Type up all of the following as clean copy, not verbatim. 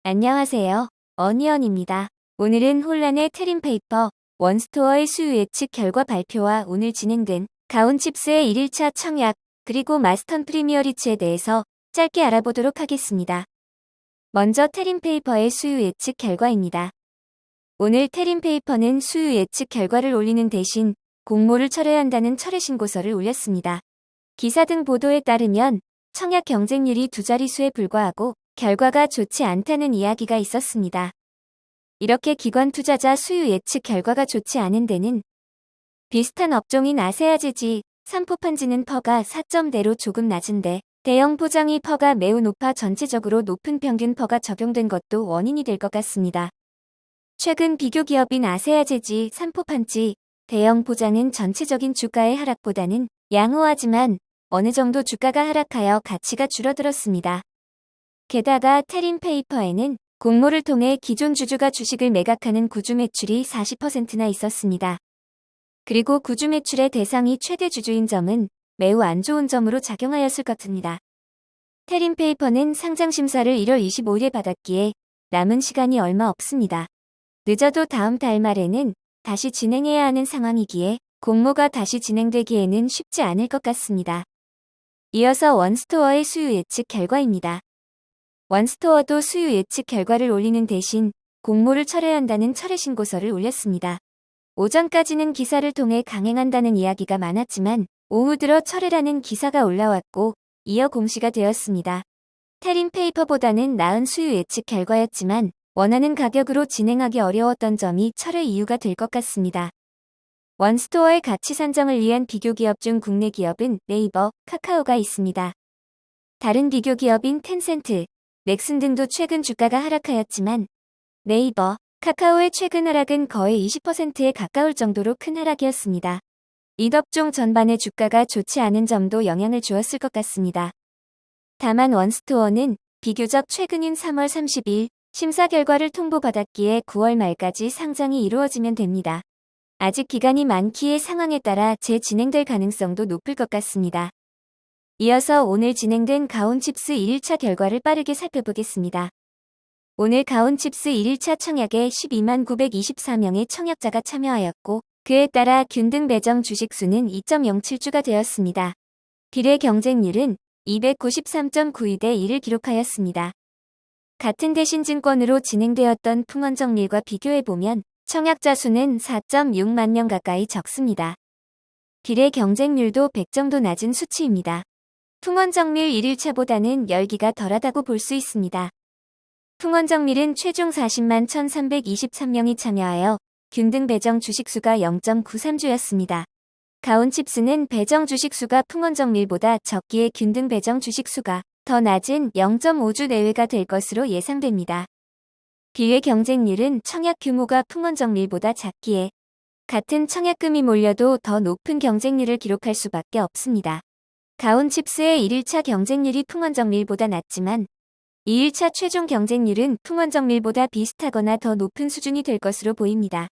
안녕하세요. 어니언입니다. 오늘은 혼란의 테림페이퍼 원스토어의 수요 예측 결과 발표와 오늘 진행된 가온칩스의 1일차 청약 그리고 마스턴 프리미어리츠에 대해서 짧게 알아보도록 하겠습니다. 먼저 테림페이퍼의 수요 예측 결과입니다. 오늘 테림페이퍼는 수요 예측 결과를 올리는 대신 공모를 철회한다는 철회 신고서를 올렸습니다. 기사 등 보도에 따르면 청약 경쟁률이 두 자릿수에 불과하고 결과가 좋지 않다는 이야기가 있었습니다. 이렇게 기관 투자자 수요 예측 결과가 좋지 않은 데는 비슷한 업종인 아세아제지, 삼포판지는 퍼가 4점대로 조금 낮은데 대형 포장이 퍼가 매우 높아 전체적으로 높은 평균 퍼가 적용된 것도 원인이 될 것 같습니다. 최근 비교 기업인 아세아제지, 삼포판지, 대형 포장은 전체적인 주가의 하락보다는 양호하지만 어느 정도 주가가 하락하여 가치가 줄어들었습니다. 게다가 테림페이퍼에는 공모를 통해 기존 주주가 주식을 매각하는 구주 매출이 40%나 있었습니다. 그리고 구주 매출의 대상이 최대 주주인 점은 매우 안 좋은 점으로 작용하였을 것입니다. 테림페이퍼는 상장 심사를 1월 25일에 받았기에 남은 시간이 얼마 없습니다. 늦어도 다음 달 말에는 다시 진행해야 하는 상황이기에 공모가 다시 진행되기에는 쉽지 않을 것 같습니다. 이어서 원스토어의 수요 예측 결과입니다. 원스토어도 수요 예측 결과를 올리는 대신 공모를 철회한다는 철회 신고서를 올렸습니다. 오전까지는 기사를 통해 강행한다는 이야기가 많았지만 오후 들어 철회라는 기사가 올라왔고 이어 공시가 되었습니다. 테림페이퍼보다는 나은 수요 예측 결과였지만 원하는 가격으로 진행하기 어려웠던 점이 철회 이유가 될 것 같습니다. 원스토어의 가치 산정을 위한 비교 기업 중 국내 기업은 네이버, 카카오가 있습니다. 다른 비교 기업인 텐센트, 넥슨 등도 최근 주가가 하락하였지만 네이버, 카카오의 최근 하락은 거의 20%에 가까울 정도로 큰 하락이었습니다. 이 업종 전반의 주가가 좋지 않은 점도 영향을 주었을 것 같습니다. 다만 원스토어는 비교적 최근인 3월 30일 심사 결과를 통보받았기에 9월 말까지 상장이 이루어지면 됩니다. 아직 기간이 많기에 상황에 따라 재진행될 가능성도 높을 것 같습니다. 이어서 오늘 진행된 가온칩스 1일차 결과를 빠르게 살펴보겠습니다. 오늘 가온칩스 1일차 청약에 120만 924명의 청약자가 참여하였고 그에 따라 균등 배정 주식수는 2.07주가 되었습니다. 비례 경쟁률은 293.92대 1을 기록하였습니다. 같은 대신증권으로 진행되었던 풍원정밀과 비교해보면 청약자 수는 4.6만 명 가까이 적습니다. 비례 경쟁률도 100 정도 낮은 수치입니다. 풍원정밀 1일차보다는 열기가 덜하다고 볼 수 있습니다. 풍원정밀은 최종 40만 1323명이 참여하여 균등 배정 주식수가 0.93주였습니다. 가온칩스는 배정 주식수가 풍원정밀보다 적기에 균등 배정 주식수가 더 낮은 0.5주 내외가 될 것으로 예상됩니다. 비례 경쟁률은 청약 규모가 풍원정밀보다 작기에 같은 청약금이 몰려도 더 높은 경쟁률을 기록할 수밖에 없습니다. 가온칩스의 1일차 경쟁률이 풍원정밀보다 낮지만 2일차 최종 경쟁률은 풍원정밀보다 비슷하거나 더 높은 수준이 될 것으로 보입니다.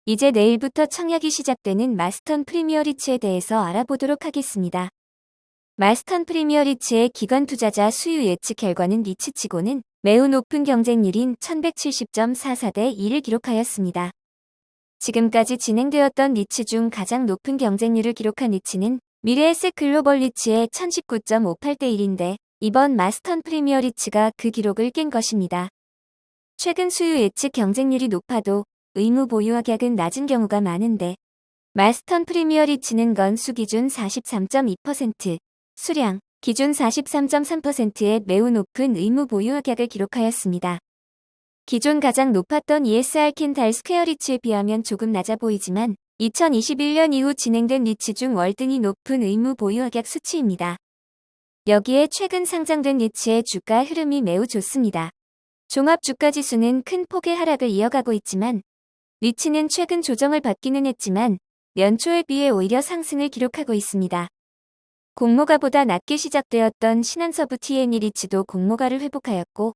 이제 내일부터 청약이 시작되는 마스턴 프리미어리츠에 대해서 알아보도록 하겠습니다. 마스턴 프리미어리츠의 기관 투자자 수요 예측 결과는 리츠치고는 매우 높은 경쟁률인 1170.44대 2를 기록하였습니다. 지금까지 진행되었던 리츠 중 가장 높은 경쟁률을 기록한 리츠는 미래에셋 글로벌 리츠의 1019.58대 1인데 이번 마스턴 프리미어리츠가 그 기록을 깬 것입니다. 최근 수요 예측 경쟁률이 높아도 의무 보유 확약은 낮은 경우가 많은데 마스턴 프리미어리츠는 건수 기준 43.2%, 수량 기준 43.3%의 매우 높은 의무 보유 확약을 기록하였습니다. 기존 가장 높았던 ESR 캔달 스퀘어 리츠에 비하면 조금 낮아 보이지만 2021년 이후 진행된 리츠 중 월등히 높은 의무 보유 확약 수치입니다. 여기에 최근 상장된 리츠의 주가 흐름이 매우 좋습니다. 종합 주가지수는 큰 폭의 하락을 이어가고 있지만 리츠는 최근 조정을 받기는 했지만 연초에 비해 오히려 상승을 기록하고 있습니다. 공모가보다 낮게 시작되었던 신한서부 T&E 리츠도 공모가를 회복하였고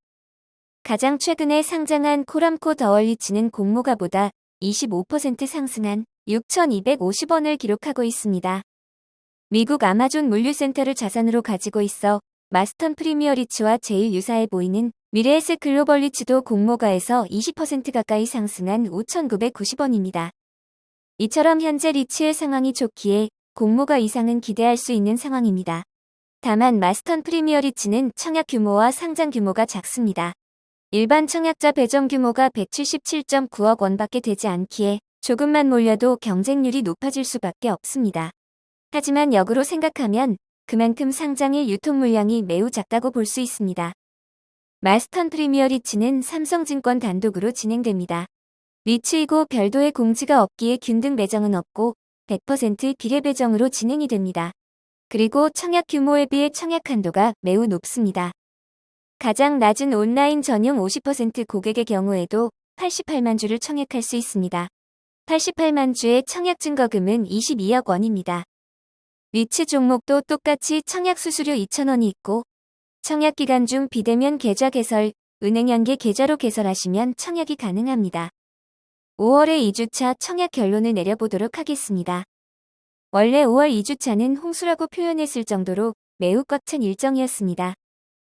가장 최근에 상장한 코람코 더월 리츠는 공모가보다 25% 상승한 6,250원을 기록하고 있습니다. 미국 아마존 물류센터를 자산으로 가지고 있어 마스턴 프리미어리츠와 제일 유사해 보이는 미래에셋 글로벌리츠도 공모가에서 20% 가까이 상승한 5,990원입니다. 이처럼 현재 리츠의 상황이 좋기에 공모가 이상은 기대할 수 있는 상황입니다. 다만 마스턴 프리미어 리츠는 청약 규모와 상장 규모가 작습니다. 일반 청약자 배정 규모가 177.9억 원밖에 되지 않기에 조금만 몰려도 경쟁률이 높아질 수밖에 없습니다. 하지만 역으로 생각하면 그만큼 상장일 유통 물량이 매우 작다고 볼 수 있습니다. 마스턴 프리미어 리츠는 삼성증권 단독으로 진행됩니다. 리츠이고 별도의 공지가 없기에 균등 배정은 없고 100% 비례 배정으로 진행이 됩니다. 그리고 청약 규모에 비해 청약 한도가 매우 높습니다. 가장 낮은 온라인 전용 50% 고객의 경우에도 88만 주를 청약할 수 있습니다. 88만 주의 청약 증거금은 22억 원입니다. 리츠 종목도 똑같이 청약 수수료 2,000원이 있고 청약 기간 중 비대면 계좌 개설, 은행 연계 계좌로 개설하시면 청약이 가능합니다. 5월에 2주차 청약 결론을 내려보도록 하겠습니다. 원래 5월 2주차는 홍수라고 표현했을 정도로 매우 꽉 찬 일정이었습니다.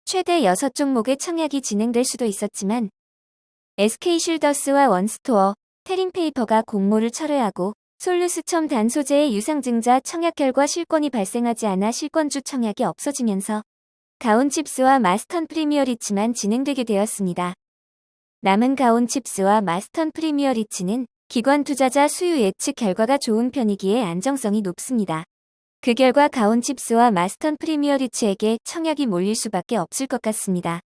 최대 6종목의 청약이 진행될 수도 있었지만 SK쉴더스와 원스토어, 테림페이퍼가 공모를 철회하고 솔루스첨 단소재의 유상증자 청약 결과 실권이 발생하지 않아 실권주 청약이 없어지면서 가온칩스와 마스턴 프리미어 리츠만 진행되게 되었습니다. 남은 가온칩스와 마스턴 프리미어 리츠는 기관 투자자 수요 예측 결과가 좋은 편이기에 안정성이 높습니다. 그 결과 가온칩스와 마스턴 프리미어 리츠에게 청약이 몰릴 수밖에 없을 것 같습니다.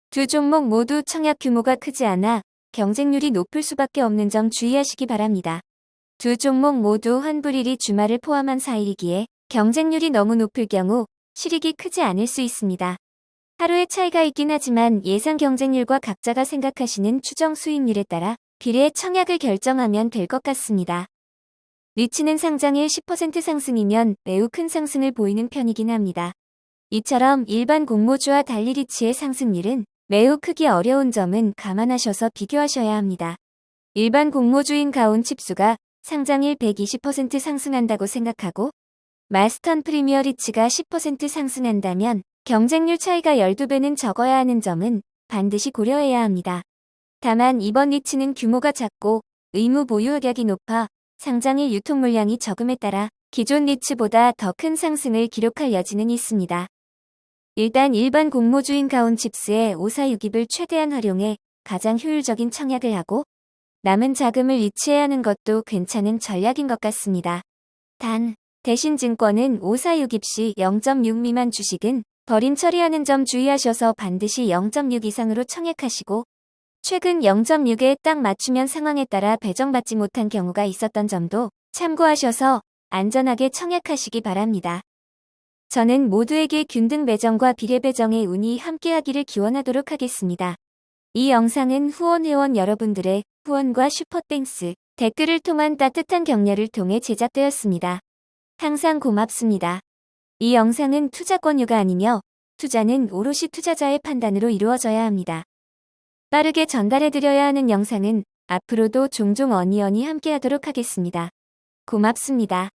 두 종목 모두 청약 규모가 크지 않아 경쟁률이 높을 수밖에 없는 점 주의하시기 바랍니다. 두 종목 모두 환불일이 주말을 포함한 4일이기에 경쟁률이 너무 높을 경우 실익이 크지 않을 수 있습니다. 하루의 차이가 있긴 하지만 예상 경쟁률과 각자가 생각하시는 추정 수익률에 따라 비례 청약을 결정하면 될 것 같습니다. 리츠는 상장일 10% 상승이면 매우 큰 상승을 보이는 편이긴 합니다. 이처럼 일반 공모주와 달리 리츠의 상승률은 매우 크기 어려운 점은 감안하셔서 비교하셔야 합니다. 일반 공모주인 가온칩스가 상장일 120% 상승한다고 생각하고 마스턴 프리미어 리츠가 10% 상승한다면 경쟁률 차이가 12배는 적어야 하는 점은 반드시 고려해야 합니다. 다만 이번 리츠는 규모가 작고 의무 보유 의격이 높아 상장일 유통 물량이 적음에 따라 기존 리츠보다 더 큰 상승을 기록할 여지는 있습니다. 일단 일반 공모주인 가온칩스의 546입을 최대한 활용해 가장 효율적인 청약을 하고 남은 자금을 리츠해 하는 것도 괜찮은 전략인 것 같습니다. 단, 대신증권은 546입 시 0.6 미만 주식은 벌임 처리하는 점 주의하셔서 반드시 0.6 이상으로 청약하시고 최근 0.6에 딱 맞추면 상황에 따라 배정받지 못한 경우가 있었던 점도 참고하셔서 안전하게 청약하시기 바랍니다. 저는 모두에게 균등 배정과 비례 배정의 운이 함께하기를 기원하도록 하겠습니다. 이 영상은 후원 회원 여러분들의 후원과 슈퍼땡스, 댓글을 통한 따뜻한 격려를 통해 제작되었습니다. 항상 고맙습니다. 이 영상은 투자 권유가 아니며 투자는 오롯이 투자자의 판단으로 이루어져야 합니다. 빠르게 전달해드려야 하는 영상은 앞으로도 종종 어니언이 함께하도록 하겠습니다. 고맙습니다.